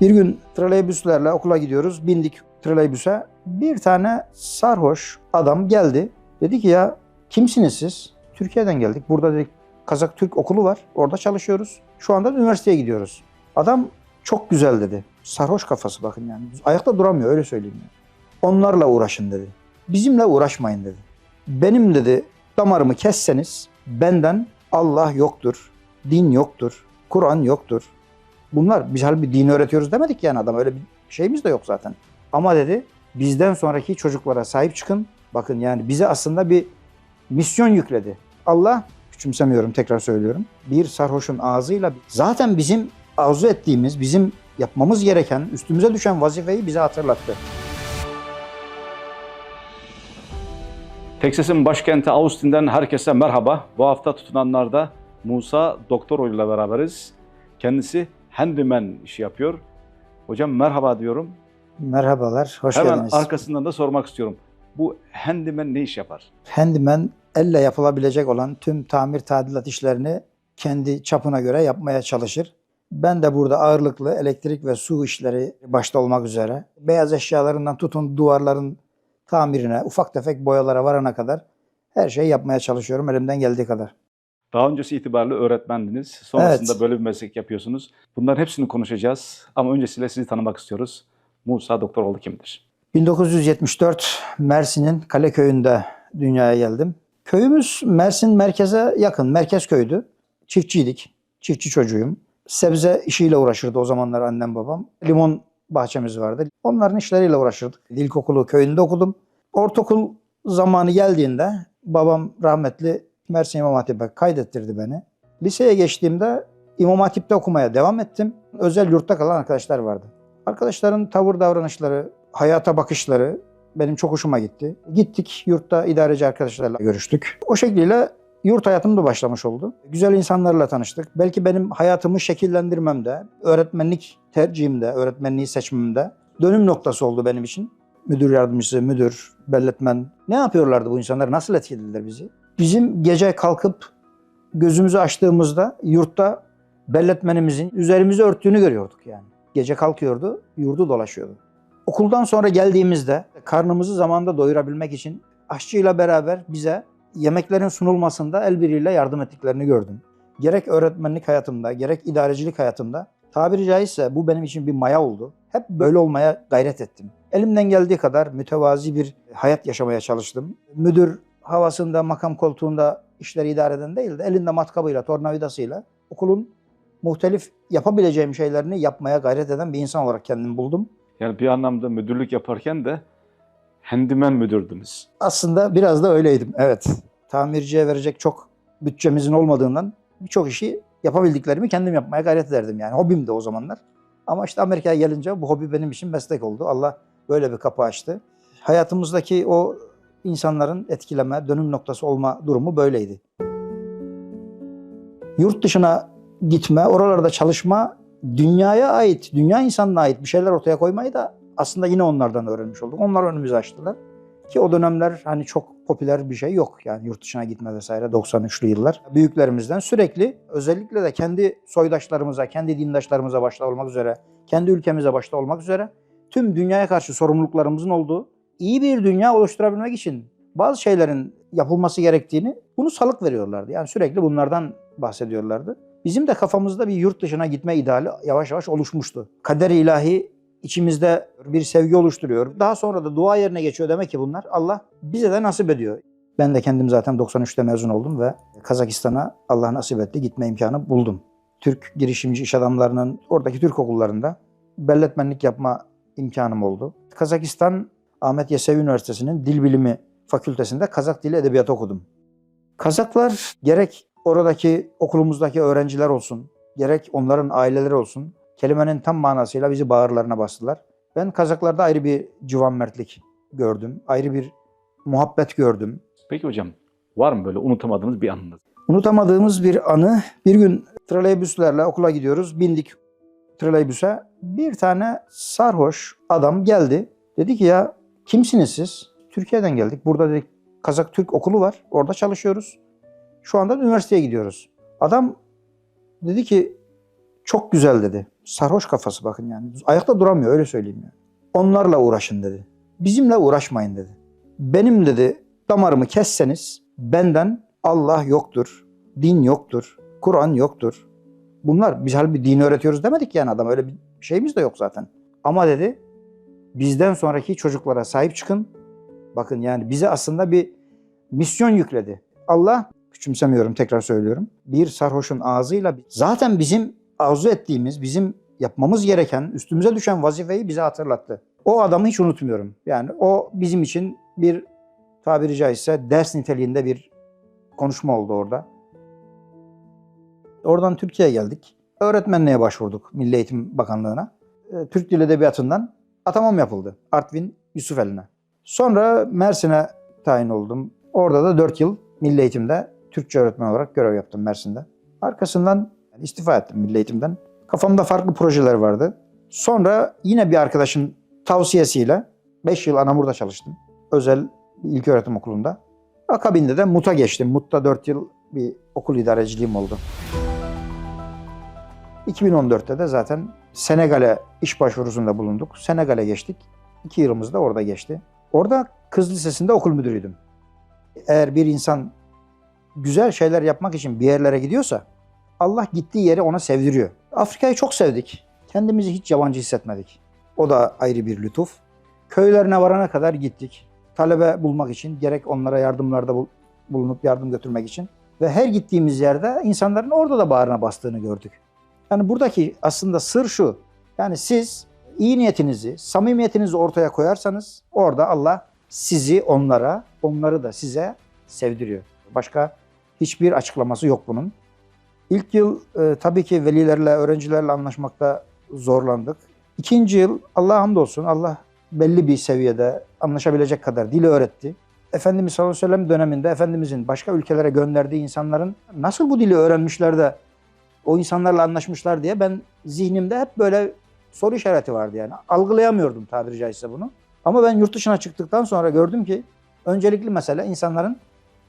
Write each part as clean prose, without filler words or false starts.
Bir gün troleybüslerle okula gidiyoruz. Bindik troleybüse. Bir tane sarhoş adam geldi. Dedi ki ya kimsiniz siz? Türkiye'den geldik. Burada dedik Kazak Türk okulu var. Orada çalışıyoruz. Şu anda da üniversiteye gidiyoruz. Adam çok güzel dedi. Sarhoş kafası bakın yani. Ayakta duramıyor öyle söyleyeyim. Yani. Onlarla uğraşın dedi. Bizimle uğraşmayın dedi. Benim dedi damarımı kesseniz benden Allah yoktur. Din yoktur. Kur'an yoktur. Bunlar biz halbuki dini öğretiyoruz demedik yani adam öyle bir şeyimiz de yok zaten. Ama dedi bizden sonraki çocuklara sahip çıkın. Bakın yani bize aslında bir misyon yükledi. Allah, küçümsemiyorum tekrar söylüyorum, bir sarhoşun ağzıyla zaten bizim arzu ettiğimiz, bizim yapmamız gereken, üstümüze düşen vazifeyi bize hatırlattı. Teksas'ın başkenti Austin'den herkese merhaba. Bu hafta tutunanlarda Musa Doktoroğlu ile beraberiz. Kendisi handyman işi yapıyor. Hocam merhaba diyorum. Merhabalar, hoş Hemen geldiniz. arkasından da sormak istiyorum. Bu handyman ne iş yapar? Handyman, elle yapılabilecek olan tüm tamir tadilat işlerini kendi çapına göre yapmaya çalışır. Ben de burada ağırlıklı elektrik ve su işleri başta olmak üzere beyaz eşyalarından tutun duvarların tamirine, ufak tefek boyalara varana kadar her şeyi yapmaya çalışıyorum elimden geldiği kadar. Daha öncesi itibariyle öğretmendiniz. Sonrasında Evet. böyle bir meslek yapıyorsunuz. Bunların hepsini konuşacağız. Ama öncesiyle sizi tanımak istiyoruz. Musa Doktoroğlu kimdir? 1974 Mersin'in Kaleköy'ünde dünyaya geldim. Köyümüz Mersin merkeze yakın, merkez köydü. Çiftçiydik, çiftçi çocuğuyum. Sebze işiyle uğraşırdı o zamanlar annem babam. Limon bahçemiz vardı. Onların işleriyle uğraşırdık. İlkokulu köyünde okudum. Ortaokul zamanı geldiğinde babam rahmetli Mersin İmam Hatip'e kaydettirdi beni. Liseye geçtiğimde İmam Hatip'te okumaya devam ettim. Özel yurtta kalan arkadaşlar vardı. Arkadaşların tavır davranışları, hayata bakışları benim çok hoşuma gitti. Gittik yurtta idareci arkadaşlarla görüştük. O şekliyle yurt hayatım da başlamış oldu. Güzel insanlarla tanıştık. Belki benim hayatımı şekillendirmemde, öğretmenlik tercihimde, öğretmenliği seçmemde dönüm noktası oldu benim için. Müdür yardımcısı, müdür, belletmen. Ne yapıyorlardı bu insanlar? Nasıl etkilediler bizi? Bizim gece kalkıp gözümüzü açtığımızda yurtta belletmenimizin üzerimizi örttüğünü görüyorduk yani. Gece kalkıyordu, yurdu dolaşıyordu. Okuldan sonra geldiğimizde karnımızı zamanında doyurabilmek için aşçıyla beraber bize yemeklerin sunulmasında el birliğiyle yardım ettiklerini gördüm. Gerek öğretmenlik hayatımda, gerek idarecilik hayatımda tabiri caizse bu benim için bir maya oldu. Hep böyle olmaya gayret ettim. Elimden geldiği kadar mütevazi bir hayat yaşamaya çalıştım. Müdür havasında, makam koltuğunda işleri idare eden değil de elinde matkabıyla, tornavidasıyla okulun muhtelif yapabileceğim şeylerini yapmaya gayret eden bir insan olarak kendimi buldum. Yani bir anlamda müdürlük yaparken de handyman müdürdünüz. Aslında biraz da öyleydim, evet. Tamirciye verecek çok bütçemizin olmadığından birçok işi yapabildiklerimi kendim yapmaya gayret ederdim yani. Hobim de o zamanlar. Ama işte Amerika'ya gelince bu hobi benim için meslek oldu. Allah böyle bir kapı açtı. Hayatımızdaki o insanların etkileme, dönüm noktası olma durumu böyleydi. Yurt dışına gitme, oralarda çalışma, dünyaya ait, dünya insanına ait bir şeyler ortaya koymayı da aslında yine onlardan öğrenmiş olduk. Onlar önümüzü açtılar. Ki o dönemler hani çok popüler bir şey yok. Yani yurt dışına gitme vesaire 93'lü yıllar. Büyüklerimizden sürekli özellikle de kendi soydaşlarımıza, kendi dindaşlarımıza başta olmak üzere, kendi ülkemize başta olmak üzere tüm dünyaya karşı sorumluluklarımızın olduğu iyi bir dünya oluşturabilmek için bazı şeylerin yapılması gerektiğini bunu salık veriyorlardı. Yani sürekli bunlardan bahsediyorlardı. Bizim de kafamızda bir yurt dışına gitme ideali yavaş yavaş oluşmuştu. Kader-i ilahi içimizde bir sevgi oluşturuyor. Daha sonra da dua yerine geçiyor demek ki bunlar. Allah bize de nasip ediyor. Ben de kendim zaten 93'te mezun oldum ve Kazakistan'a Allah nasip etti gitme imkanı buldum. Türk girişimci iş adamlarının oradaki Türk okullarında belletmenlik yapma imkanım oldu. Kazakistan Ahmet Yesevi Üniversitesi'nin Dil Bilimi Fakültesinde Kazak Dili Edebiyatı okudum. Kazaklar gerek oradaki okulumuzdaki öğrenciler olsun, gerek onların aileleri olsun, kelimenin tam manasıyla bizi bağırlarına bastılar. Ben Kazaklarda ayrı bir civanmertlik gördüm, ayrı bir muhabbet gördüm. Peki hocam, var mı böyle unutamadığınız bir anınız? Unutamadığımız bir anı, bir gün troleybüslerle okula gidiyoruz, bindik troleybüse. Bir tane sarhoş adam geldi, dedi ki ya kimsiniz siz? Türkiye'den geldik, burada dedik Kazak Türk okulu var, orada çalışıyoruz. Şu anda da üniversiteye gidiyoruz. Adam dedi ki Çok güzel dedi. Sarhoş kafası bakın yani. Ayakta duramıyor öyle söyleyeyim yani. Onlarla uğraşın dedi. Bizimle uğraşmayın dedi. Benim dedi damarımı kesseniz benden Allah yoktur, din yoktur, Kur'an yoktur. Bunlar biz halbuki dini öğretiyoruz demedik yani adam öyle bir şeyimiz de yok zaten. Ama dedi bizden sonraki çocuklara sahip çıkın. Bakın yani bize aslında bir misyon yükledi. Allah, küçümsemiyorum tekrar söylüyorum, bir sarhoşun ağzıyla zaten bizim arzu ettiğimiz, bizim yapmamız gereken, üstümüze düşen vazifeyi bize hatırlattı. O adamı hiç unutmuyorum. Yani o bizim için bir tabiri caizse ders niteliğinde bir konuşma oldu orada. Oradan Türkiye'ye geldik. Öğretmenliğe başvurduk Milli Eğitim Bakanlığı'na. Türk Dil Edebiyatı'ndan atamam yapıldı. Artvin Yusufeli'ne. Sonra Mersin'e tayin oldum. Orada da 4 yıl Milli Eğitim'de Türkçe öğretmen olarak görev yaptım Mersin'de. Arkasından istifa ettim Milli Eğitim'den. Kafamda farklı projeler vardı. Sonra yine bir arkadaşın tavsiyesiyle 5 yıl Anamur'da çalıştım. Özel bir ilköğretim okulunda. Akabinde de MUT'a geçtim. MUT'ta 4 yıl bir okul idareciliğim oldu. 2014'te de zaten Senegal'e iş başvurusunda bulunduk. Senegal'e geçtik. 2 yılımız da orada geçti. Orada kız lisesinde okul müdürüydüm. Eğer bir insan güzel şeyler yapmak için bir yerlere gidiyorsa Allah gittiği yeri ona sevdiriyor. Afrika'yı çok sevdik. Kendimizi hiç yabancı hissetmedik. O da ayrı bir lütuf. Köylerine varana kadar gittik. Talebe bulmak için, gerek onlara yardımlarda bulunup yardım götürmek için. Ve her gittiğimiz yerde insanların orada da bağrına bastığını gördük. Yani buradaki aslında sır şu. Yani siz iyi niyetinizi, samimiyetinizi ortaya koyarsanız orada Allah sizi onlara, onları da size sevdiriyor. Başka hiçbir açıklaması yok bunun. İlk yıl tabii ki velilerle, öğrencilerle anlaşmakta zorlandık. İkinci yıl Allah'a hamdolsun Allah belli bir seviyede anlaşabilecek kadar dili öğretti. Efendimiz sallallahu aleyhi ve sellem döneminde Efendimizin başka ülkelere gönderdiği insanların nasıl bu dili öğrenmişler de o insanlarla anlaşmışlar diye ben zihnimde hep böyle soru işareti vardı yani. Algılayamıyordum tabiri caizse bunu. Ama ben yurt dışına çıktıktan sonra gördüm ki öncelikli mesele insanların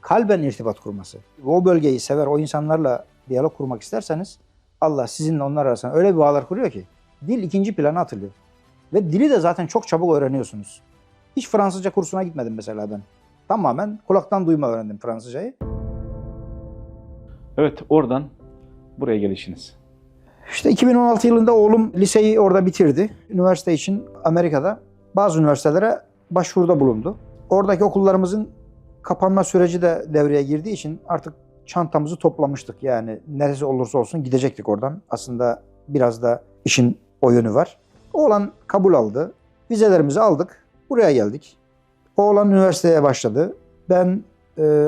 kalben irtibat kurması. O bölgeyi sever, o insanlarla diyalog kurmak isterseniz Allah sizinle onlar arasında öyle bir bağlar kuruyor ki dil ikinci plana atılıyor. Ve dili de zaten çok çabuk öğreniyorsunuz. Hiç Fransızca kursuna gitmedim mesela ben. Tamamen kulaktan duyma öğrendim Fransızcayı. Evet, oradan buraya gelişiniz. İşte 2016 yılında oğlum liseyi orada bitirdi. Üniversite için Amerika'da bazı üniversitelere başvuruda bulundu. Oradaki okullarımızın kapanma süreci de devreye girdiği için artık çantamızı toplamıştık. Yani neresi olursa olsun gidecektik oradan. Aslında biraz da işin o yönü var. Oğlan kabul aldı. Vizelerimizi aldık. Buraya geldik. Oğlan üniversiteye başladı. Ben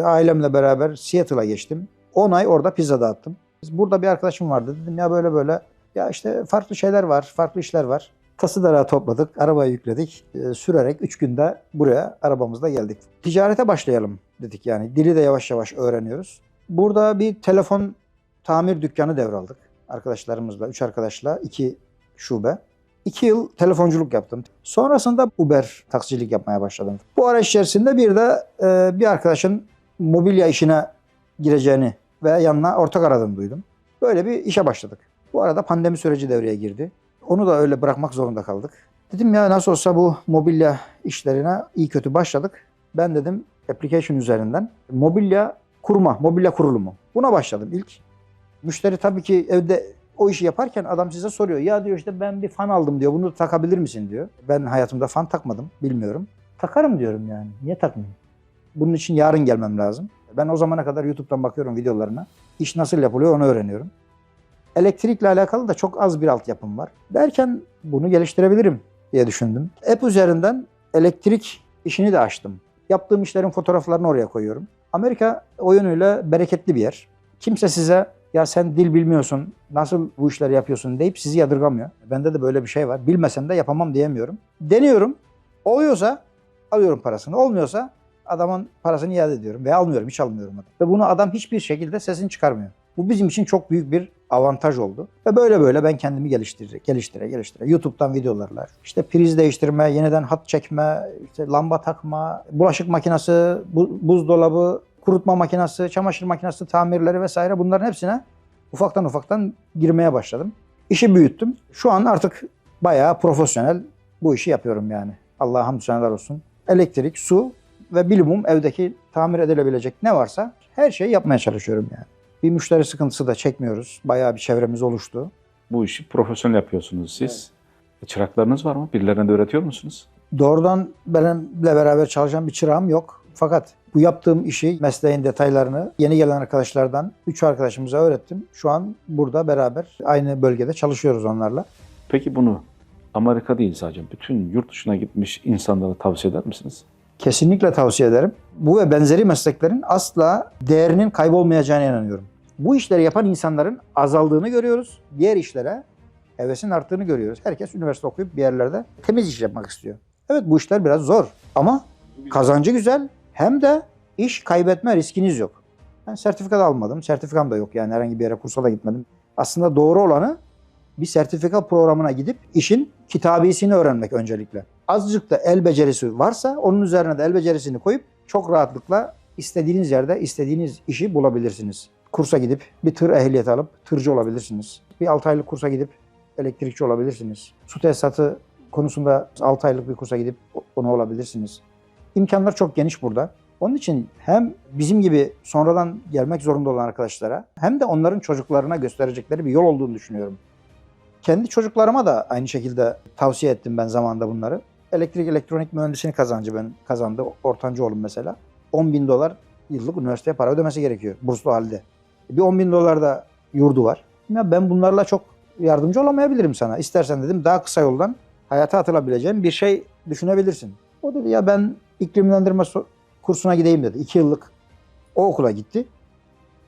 ailemle beraber Seattle'a geçtim. 10 ay orada pizza dağıttım. Burada bir arkadaşım vardı. Dedim ya böyle böyle. Ya işte farklı şeyler var, farklı işler var. Tası darağı topladık, arabaya yükledik. Sürerek 3 günde buraya arabamızla geldik. Ticarete başlayalım dedik yani. Dili de yavaş yavaş öğreniyoruz. Burada bir telefon tamir dükkanı devraldık. Arkadaşlarımızla, 3 arkadaşla 2 şube. 2 yıl telefonculuk yaptım. Sonrasında Uber taksicilik yapmaya başladım. Bu ara içerisinde bir de bir arkadaşın mobilya işine gireceğini ve yanına ortak aradığını duydum. Böyle bir işe başladık. Bu arada pandemi süreci devreye girdi. Onu da öyle bırakmak zorunda kaldık. Dedim ya nasıl olsa bu mobilya işlerine iyi kötü başladık. Ben dedim application üzerinden mobilya kurma, mobilya kurulumu. Buna başladım ilk. Müşteri tabii ki evde o işi yaparken adam size soruyor. Ya diyor işte ben bir fan aldım diyor. Bunu takabilir misin diyor. Ben hayatımda fan takmadım. Bilmiyorum. Takarım diyorum yani. Niye takmayayım? Bunun için yarın gelmem lazım. Ben o zamana kadar YouTube'dan bakıyorum videolarına. İş nasıl yapılıyor onu öğreniyorum. Elektrikle alakalı da çok az bir altyapım var. Derken bunu geliştirebilirim diye düşündüm. App üzerinden elektrik işini de açtım. Yaptığım işlerin fotoğraflarını oraya koyuyorum. Amerika o yönüyle bereketli bir yer. Kimse size ya sen dil bilmiyorsun, nasıl bu işleri yapıyorsun deyip sizi yadırgamıyor. Bende de böyle bir şey var. Bilmesem de yapamam diyemiyorum. Deniyorum. Oluyorsa alıyorum parasını. Olmuyorsa adamın parasını iade ediyorum veya almıyorum. Hiç almıyorum adam. Ve bunu adam hiçbir şekilde sesini çıkarmıyor. Bu bizim için çok büyük bir avantaj oldu. Ve böyle böyle ben kendimi geliştire. YouTube'dan videolarla. İşte priz değiştirme, yeniden hat çekme, işte lamba takma, bulaşık makinesi, buzdolabı, kurutma makinesi, çamaşır makinesi tamirleri vesaire bunların hepsine ufaktan girmeye başladım. İşi büyüttüm. Şu an artık bayağı profesyonel bu işi yapıyorum yani. Allah'a hamdü seneler olsun. Elektrik, su ve minimum evdeki tamir edilebilecek ne varsa her şeyi yapmaya çalışıyorum yani. Bir müşteri sıkıntısı da çekmiyoruz. Bayağı bir çevremiz oluştu. Bu işi profesyonel yapıyorsunuz siz. Çıraklarınız var mı? Birilerine de öğretiyor musunuz? Doğrudan benimle beraber çalışan bir çırağım yok. Fakat bu yaptığım işi, mesleğin detaylarını yeni gelen arkadaşlardan 3 arkadaşımıza öğrettim. Şu an burada beraber aynı bölgede çalışıyoruz onlarla. Peki bunu Amerika değil sadece, bütün yurt dışına gitmiş insanlara tavsiye eder misiniz? Kesinlikle tavsiye ederim. Bu ve benzeri mesleklerin asla değerinin kaybolmayacağına inanıyorum. Bu işleri yapan insanların azaldığını görüyoruz. Diğer işlere hevesin arttığını görüyoruz. Herkes üniversite okuyup bir yerlerde temiz iş yapmak istiyor. Evet, bu işler biraz zor ama kazancı güzel. Hem de iş kaybetme riskiniz yok. Ben sertifika da almadım. Sertifikam da yok. Yani herhangi bir yere kursa da gitmedim. Aslında doğru olanı bir sertifika programına gidip işin kitabisini öğrenmek öncelikle. Azıcık da el becerisi varsa onun üzerine de el becerisini koyup çok rahatlıkla istediğiniz yerde istediğiniz işi bulabilirsiniz. Kursa gidip bir tır ehliyeti alıp tırcı olabilirsiniz. Bir 6 aylık kursa gidip elektrikçi olabilirsiniz. Su tesisatı konusunda 6 aylık bir kursa gidip onu olabilirsiniz. İmkanlar çok geniş burada. Onun için hem bizim gibi sonradan gelmek zorunda olan arkadaşlara hem de onların çocuklarına gösterecekleri bir yol olduğunu düşünüyorum. Kendi çocuklarıma da aynı şekilde tavsiye ettim ben zamanında bunları. Elektrik elektronik mühendisliğini kazandı. Ortancı oğlum mesela. $10.000 yıllık üniversiteye para ödemesi gerekiyor burslu halde. Bir $10.000 da yurdu var. Ya ben bunlarla çok yardımcı olamayabilirim sana. İstersen dedim daha kısa yoldan hayata atılabileceğin bir şey düşünebilirsin. O dedi ya ben iklimlendirme kursuna gideyim dedi. 2 yıllık o okula gitti.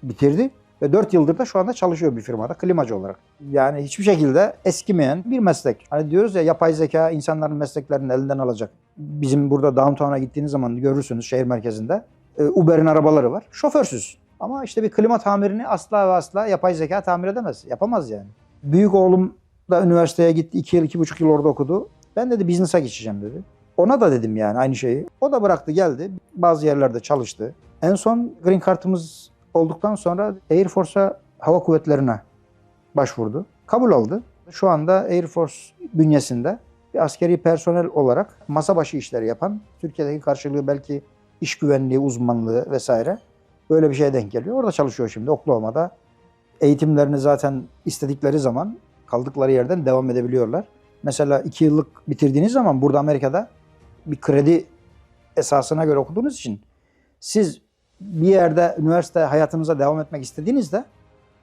Bitirdi. Ve 4 yıldır da şu anda çalışıyor bir firmada klimacı olarak. Yani hiçbir şekilde eskimeyen bir meslek. Hani diyoruz ya, yapay zeka insanların mesleklerini elinden alacak. Bizim burada downtown'a gittiğiniz zaman görürsünüz şehir merkezinde. Uber'in arabaları var. Şoförsüz. Ama işte bir klima tamirini asla ve asla yapay zeka tamir edemez. Yapamaz yani. Büyük oğlum da üniversiteye gitti. 2 yıl, 2,5 yıl orada okudu. Ben dedi business'a geçeceğim dedi. Ona da dedim yani aynı şeyi. O da bıraktı geldi. Bazı yerlerde çalıştı. En son green card'ımız olduktan sonra Air Force'a, hava kuvvetlerine başvurdu. Kabul aldı. Şu anda Air Force bünyesinde bir askeri personel olarak masa başı işleri yapan, Türkiye'deki karşılığı belki iş güvenliği uzmanlığı vesaire böyle bir şeye denk geliyor. Orada çalışıyor şimdi Oklahoma'da. Eğitimlerini zaten istedikleri zaman kaldıkları yerden devam edebiliyorlar. Mesela 2 yıllık bitirdiğiniz zaman burada Amerika'da bir kredi esasına göre okuduğunuz için siz bir yerde üniversite hayatınıza devam etmek istediğinizde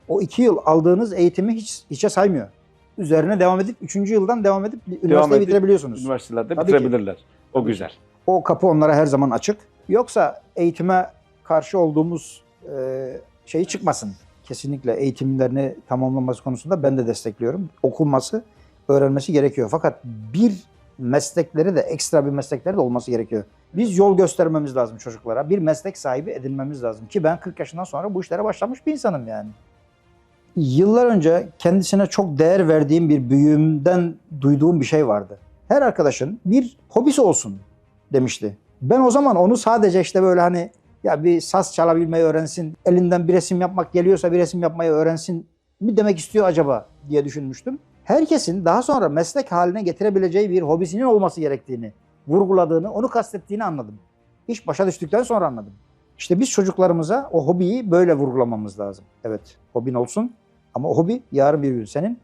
o 2 yıl aldığınız eğitimi hiçe saymıyor. Üzerine devam edip 3. yıldan devam edip üniversiteyi bitirebiliyorsunuz. Üniversitelerde Tabii bitirebilirler. ki. O güzel. O kapı onlara her zaman açık. Yoksa eğitime karşı olduğumuz şeyi çıkmasın. Kesinlikle eğitimlerini tamamlaması konusunda ben de destekliyorum. Okunması, öğrenmesi gerekiyor. Fakat bir meslekleri de, ekstra bir meslekleri de olması gerekiyor. Biz yol göstermemiz lazım çocuklara. Bir meslek sahibi edinmemiz lazım. Ki ben 40 yaşından sonra bu işlere başlamış bir insanım yani. Yıllar önce kendisine çok değer verdiğim bir büyüğümden duyduğum bir şey vardı. Her arkadaşın bir hobisi olsun demişti. Ben o zaman onu sadece işte böyle hani ya bir saz çalabilmeyi öğrensin, elinden bir resim yapmak geliyorsa bir resim yapmayı öğrensin mi demek istiyor acaba diye düşünmüştüm. Herkesin daha sonra meslek haline getirebileceği bir hobisinin olması gerektiğini vurguladığını, onu kastettiğini anladım. İş başa düştükten sonra anladım. İşte biz çocuklarımıza o hobiyi böyle vurgulamamız lazım. Evet, hobin olsun ama o hobi yarın bir gün senin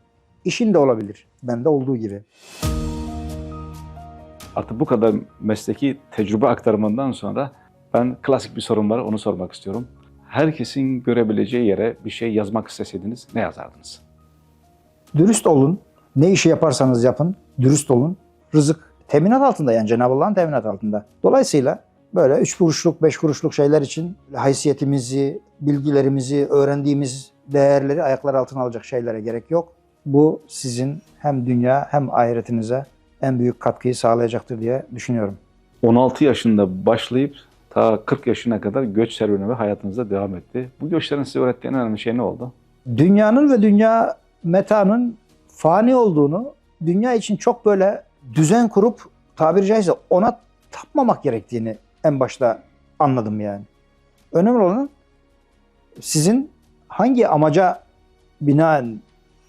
işin de olabilir. Bende olduğu gibi. Artık bu kadar mesleki tecrübe aktarımından sonra ben klasik bir sorum var, onu sormak istiyorum. Herkesin görebileceği yere bir şey yazmak isteseydiniz ne yazardınız? Dürüst olun. Ne işi yaparsanız yapın, dürüst olun. Rızık teminat altında, yani Cenab-ı Allah'ın teminat altında. Dolayısıyla böyle 3 kuruşluk, 5 kuruşluk şeyler için haysiyetimizi, bilgilerimizi, öğrendiğimiz değerleri ayaklar altına alacak şeylere gerek yok. Bu sizin hem dünya hem ahiretinize en büyük katkıyı sağlayacaktır diye düşünüyorum. 16 yaşında başlayıp ta 40 yaşına kadar göç serüveni ve hayatınızda devam etti. Bu göçlerin size öğrettiği en önemli şey ne oldu? Dünyanın ve dünya metanın fani olduğunu, dünya için çok böyle düzen kurup tabiri caizse ona tapmamak gerektiğini en başta anladım yani. Önemli olan sizin hangi amaca binaen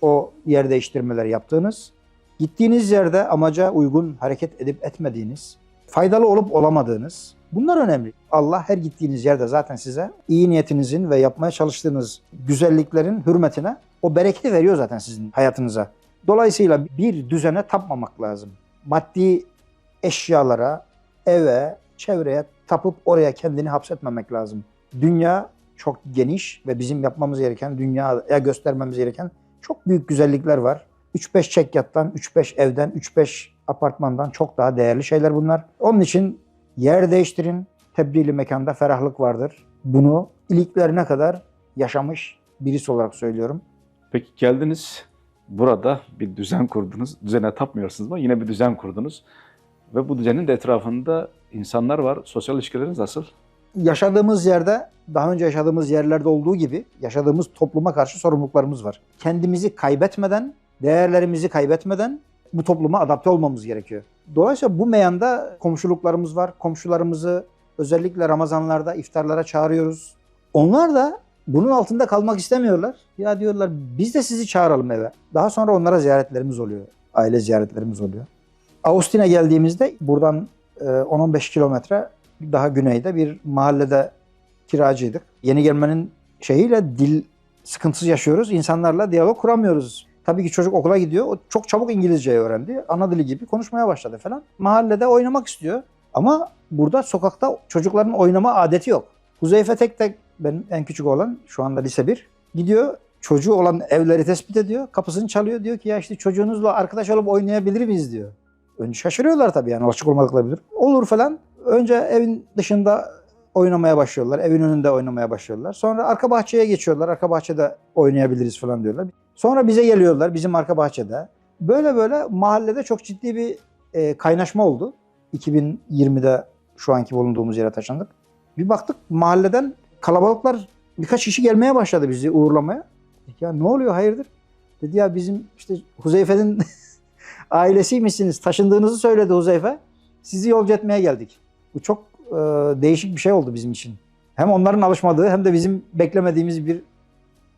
o yer değiştirmeleri yaptığınız, gittiğiniz yerde amaca uygun hareket edip etmediğiniz, faydalı olup olamadığınız, bunlar önemli. Allah her gittiğiniz yerde zaten size iyi niyetinizin ve yapmaya çalıştığınız güzelliklerin hürmetine o bereketi veriyor zaten sizin hayatınıza. Dolayısıyla bir düzene tapmamak lazım. Maddi eşyalara, eve, çevreye tapıp oraya kendini hapsetmemek lazım. Dünya çok geniş ve bizim yapmamız gereken, dünyaya göstermemiz gereken çok büyük güzellikler var. 3-5 çekyattan, 3-5 evden, 3-5 apartmandan çok daha değerli şeyler bunlar. Onun için yer değiştirin. Tebdili mekanda ferahlık vardır. Bunu iliklerine kadar yaşamış birisi olarak söylüyorum. Peki geldiniz, burada bir düzen kurdunuz. Düzene tapmıyorsunuz ama yine bir düzen kurdunuz. Ve bu düzenin de etrafında insanlar var. Sosyal ilişkileriniz nasıl? Yaşadığımız yerde, daha önce yaşadığımız yerlerde olduğu gibi yaşadığımız topluma karşı sorumluluklarımız var. Kendimizi kaybetmeden, değerlerimizi kaybetmeden bu topluma adapte olmamız gerekiyor. Dolayısıyla bu meyanda komşuluklarımız var. Komşularımızı özellikle Ramazanlarda iftarlara çağırıyoruz. Onlar da bunun altında kalmak istemiyorlar. Ya diyorlar biz de sizi çağıralım eve. Daha sonra onlara ziyaretlerimiz oluyor. Aile ziyaretlerimiz oluyor. Ağustin'e geldiğimizde buradan 10-15 kilometre daha güneyde bir mahallede kiracıydık. Yeni gelmenin şeyiyle dil sıkıntısı yaşıyoruz. İnsanlarla diyalog kuramıyoruz. Tabii ki çocuk okula gidiyor. O çok çabuk İngilizceyi öğrendi. Ana dili gibi konuşmaya başladı falan. Mahallede oynamak istiyor. Ama burada sokakta çocukların oynama adeti yok. Huzeyfe tek benim en küçük olan şu anda lise 1. Gidiyor çocuğu olan evleri tespit ediyor. Kapısını çalıyor. Diyor ki ya işte çocuğunuzla arkadaş olup oynayabilir miyiz diyor. Önce şaşırıyorlar tabii yani alışık olmadıkları bilir. Olur falan. Önce evin dışında oynamaya başlıyorlar. Evin önünde oynamaya başlıyorlar. Sonra arka bahçeye geçiyorlar. Arka bahçede oynayabiliriz falan diyorlar. Sonra bize geliyorlar bizim arka bahçede. Böyle mahallede çok ciddi bir kaynaşma oldu. 2020'de şu anki bulunduğumuz yere taşındık. Bir baktık mahalleden kalabalıklar birkaç kişi gelmeye başladı bizi uğurlamaya. Dedik ya ne oluyor hayırdır? Dedi ya bizim işte Huzeyfe'nin ailesiymişsiniz. Taşındığınızı söyledi Huzeyfe. Sizi yolcu etmeye geldik. Bu çok değişik bir şey oldu bizim için. Hem onların alışmadığı hem de bizim beklemediğimiz bir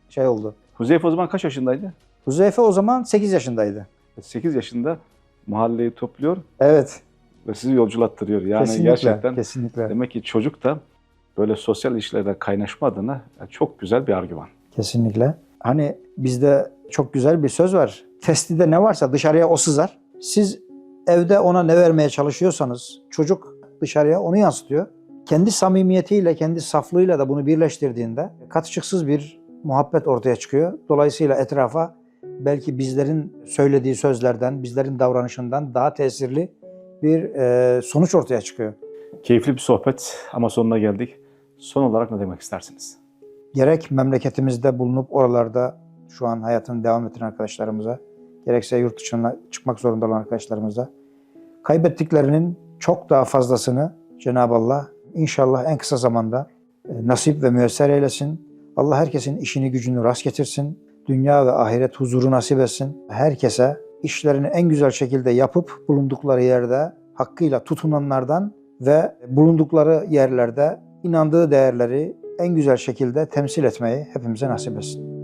şey oldu. Huzeyfe o zaman kaç yaşındaydı? Huzeyfe o zaman 8 yaşındaydı. 8 yaşında mahalleyi topluyor Evet. ve sizi yolculattırıyor. Yani Kesinlikle, gerçekten kesinlikle. demek ki çocuk da böyle sosyal ilişkilerde kaynaşma adına çok güzel bir argüman. Kesinlikle. Hani bizde çok güzel bir söz var. Testide ne varsa dışarıya o sızar. Siz evde ona ne vermeye çalışıyorsanız çocuk dışarıya onu yansıtıyor. Kendi samimiyetiyle, kendi saflığıyla da bunu birleştirdiğinde katışıksız bir muhabbet ortaya çıkıyor. Dolayısıyla etrafa belki bizlerin söylediği sözlerden, bizlerin davranışından daha tesirli bir sonuç ortaya çıkıyor. Keyifli bir sohbet ama sonuna geldik. Son olarak ne demek istersiniz? Gerek memleketimizde bulunup oralarda şu an hayatını devam ettiren arkadaşlarımıza, gerekse yurt dışına çıkmak zorunda olan arkadaşlarımıza kaybettiklerinin çok daha fazlasını Cenab-ı Allah inşallah en kısa zamanda nasip ve müyesser eylesin. Allah herkesin işini gücünü rast getirsin. Dünya ve ahiret huzuru nasip etsin. Herkese işlerini en güzel şekilde yapıp bulundukları yerde hakkıyla tutunanlardan ve bulundukları yerlerde inandığı değerleri en güzel şekilde temsil etmeyi hepimize nasip etsin.